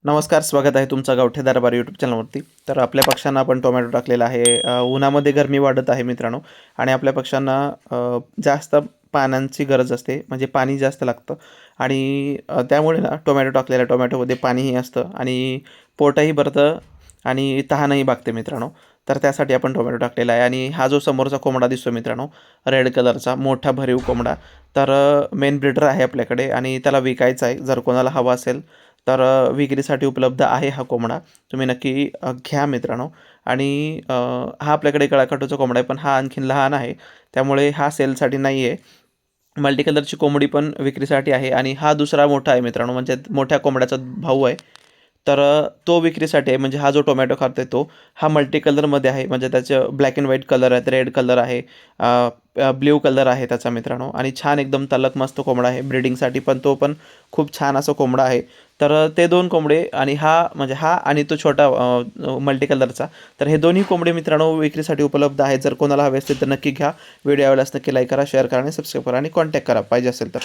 नमस्कार, स्वागत आहे तुमचं गावठी दरबार यूट्यूब चॅनलवरती. तर आपल्या पक्ष्यांना आपण टोमॅटो टाकलेला आहे. उन्हामध्ये गरमी वाढत आहे मित्रांनो आणि आपल्या पक्ष्यांना जास्त पाण्याची गरज असते, म्हणजे पाणी जास्त लागतं आणि त्यामुळे ना टोमॅटो टाकलेला टोमॅटोमध्ये पाणीही असतं आणि पोटही भरतं आणि तहानही भागते मित्रांनो. तर त्यासाठी आपण टोमॅटो टाकलेला आहे आणि हा जो समोरचा कोंबडा दिसतो मित्रांनो, रेड कलरचा मोठा भरीव कोंबडा, तर मेन ब्रीडर आहे आपल्याकडे आणि त्याला विकायचा आहे. जर कोणाला हवा असेल तर विक्रीसाठी उपलब्ध आहे हा कोंबडा. तुम्ही नक्की घ्या मित्रांनो. आणि हा आपल्याकडे गळाकाठूचा कोंबडा आहे, पण हा आणखीन लहान आहे. त्यामुळे हा सेलसाठी नाही आहे. मल्टी कलरची कोंबडी पण विक्रीसाठी आहे आणि हा दुसरा मोठा आहे मित्रांनो, म्हणजे मोठ्या कोंबड्याचा भाऊ आहे. तर तो विक्रीसाठी आहे. म्हणजे हा जो टोमॅटो खातोय तो हा मल्टी कलरमध्ये आहे. म्हणजे त्याचं ब्लॅक अँड व्हाईट कलर आहेत, रेड कलर आहे, ब्ल्यू कलर आहे त्याचा मित्रांनो आणि छान एकदम तलक मस्त कोंबडा आहे. ब्रीडिंगसाठी पण तो पण खूप छान असा कोंबडा आहे. तर ते 2 कोंबडे आणि हा म्हणजे हा आणि तो छोटा मल्टी कलरचा, तर हे दोन्ही कोंबडे मित्रांनो विक्रीसाठी उपलब्ध आहेत. जर कोणाला हवे असतील तर नक्की घ्या. व्हिडिओ आवडल्यास नक्की लाईक करा, शेअर करा आणि सबस्क्राईब करा आणि कॉन्टॅक्ट करा पाहिजे असेल तर.